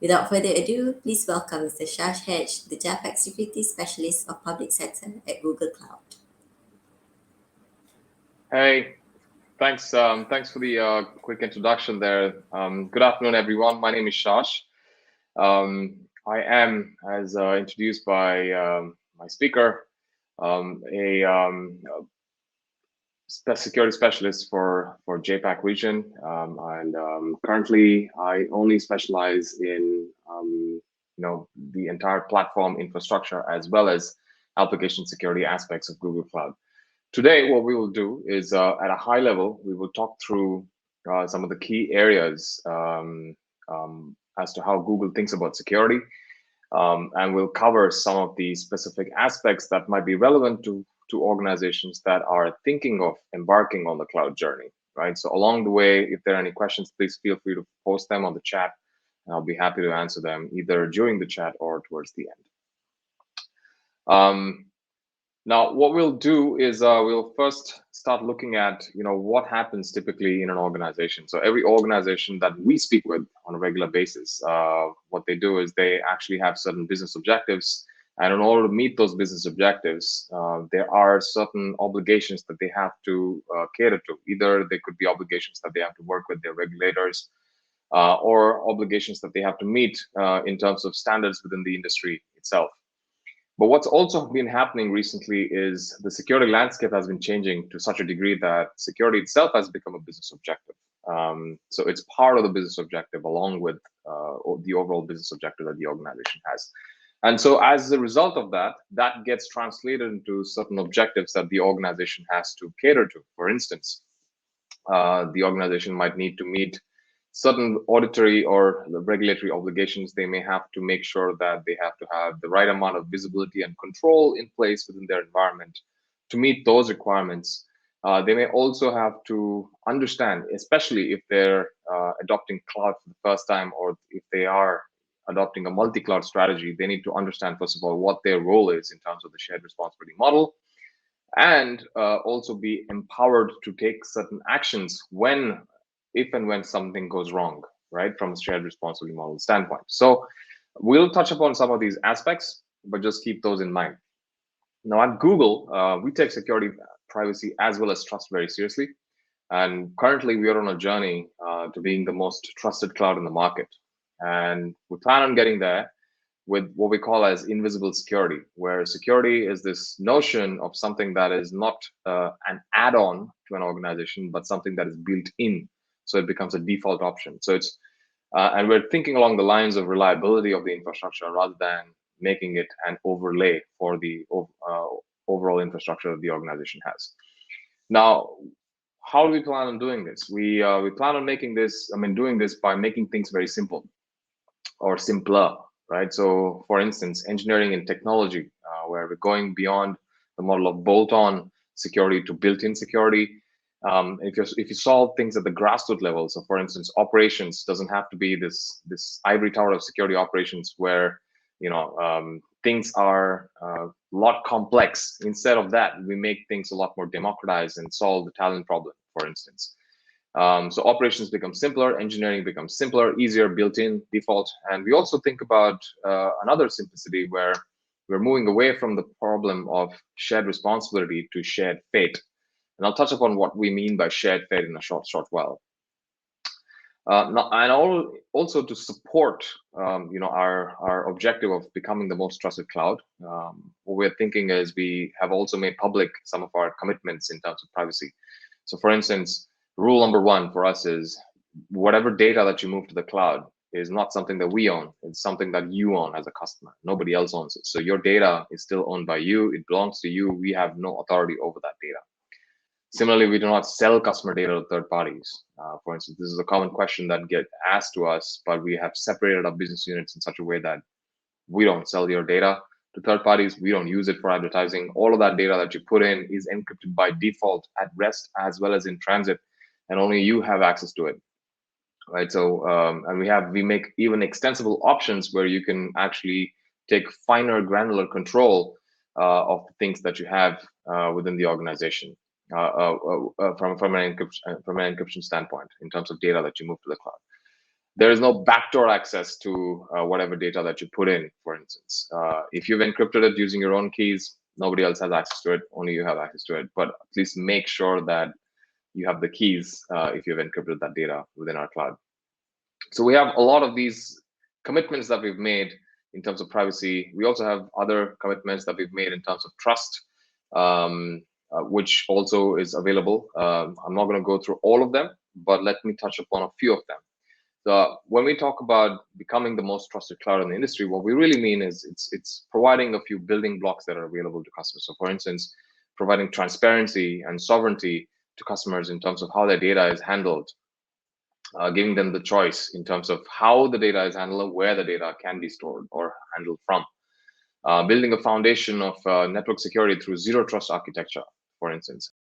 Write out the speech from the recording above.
Without further ado, please welcome Mr. Shash Hedge, the JAPAC Security Specialist of Public Sector at Google Cloud. Hey, thanks for the quick introduction there. Good afternoon, everyone. My name is Shash. I am, as introduced by my speaker, a security specialist for JPAC region, and currently I only specialize in the entire platform infrastructure as well as application security aspects of Google Cloud. Today, what we will do is at a high level, we will talk through some of the key areas as to how Google thinks about security, and we'll cover some of the specific aspects that might be relevant to organizations that are thinking of embarking on the cloud journey, right? So along the way, if there are any questions, please feel free to post them on the chat, and I'll be happy to answer them either during the chat or towards the end. Now, what we'll do is we'll first start looking at, what happens typically in an organization. So every organization that we speak with on a regular basis, what they do is they actually have certain business objectives. And in order to meet those business objectives, there are certain obligations that they have to cater to. Either they could be obligations that they have to work with their regulators, or obligations that they have to meet in terms of standards within the industry itself. But what's also been happening recently is the security landscape has been changing to such a degree that security itself has become a business objective. So it's part of the business objective along with the overall business objective that the organization has. And so as a result of that, that gets translated into certain objectives that the organization has to cater to. For instance, the organization might need to meet certain auditory or regulatory obligations. They may have to make sure that they have to have the right amount of visibility and control in place within their environment to meet those requirements. They may also have to understand, especially if they're adopting cloud for the first time, or if they are adopting a multi-cloud strategy, they need to understand, first of all, what their role is in terms of the shared responsibility model, and also be empowered to take certain actions if and when something goes wrong, right, from a shared responsibility model standpoint. So we'll touch upon some of these aspects, but just keep those in mind. Now at Google, we take security, privacy, as well as trust very seriously. And currently we are on a journey to being the most trusted cloud in the market. And we plan on getting there with what we call as invisible security, where security is this notion of something that is not an add-on to an organization, but something that is built in. So it becomes a default option. So it's, and we're thinking along the lines of reliability of the infrastructure rather than making it an overlay for the overall infrastructure that the organization has. Now, how do we plan on doing this? We plan on doing this by making things very simple or simpler, right? So for instance, engineering and technology, where we're going beyond the model of bolt-on security to built-in security. If you solve things at the grassroots level, so for instance, operations doesn't have to be this ivory tower of security operations where things are a lot complex. Instead of that, we make things a lot more democratized and solve the talent problem, for instance. So operations become simpler, engineering becomes simpler, easier, built-in, default. And we also think about another simplicity where we're moving away from the problem of shared responsibility to shared fate. And I'll touch upon what we mean by shared fate in a short while. Now, and also to support our objective of becoming the most trusted cloud, what we're thinking is we have also made public some of our commitments in terms of privacy. So for instance, rule number one for us is whatever data that you move to the cloud is not something that we own. It's something that you own as a customer. Nobody else owns it. So your data is still owned by you. It belongs to you. We have no authority over that data. Similarly, we do not sell customer data to third parties. For instance, this is a common question that gets asked to us, but we have separated our business units in such a way that we don't sell your data to third parties. We don't use it for advertising. All of that data that you put in is encrypted by default at rest as well as in transit, and only you have access to it, right? So, and we make even extensible options where you can actually take finer granular control of the things that you have within the organization. From an encryption standpoint in terms of data that you move to the cloud. There is no backdoor access to whatever data that you put in, for instance. If you've encrypted it using your own keys, nobody else has access to it, only you have access to it. But at least make sure that you have the keys if you've encrypted that data within our cloud. So we have a lot of these commitments that we've made in terms of privacy. We also have other commitments that we've made in terms of trust, which also is available. I'm not going to go through all of them, but let me touch upon a few of them. So when we talk about becoming the most trusted cloud in the industry, what we really mean is it's providing a few building blocks that are available to customers. So for instance, providing transparency and sovereignty to customers in terms of how their data is handled, giving them the choice in terms of how the data is handled, where the data can be stored or handled from. Building a foundation of network security through zero trust architecture, for instance.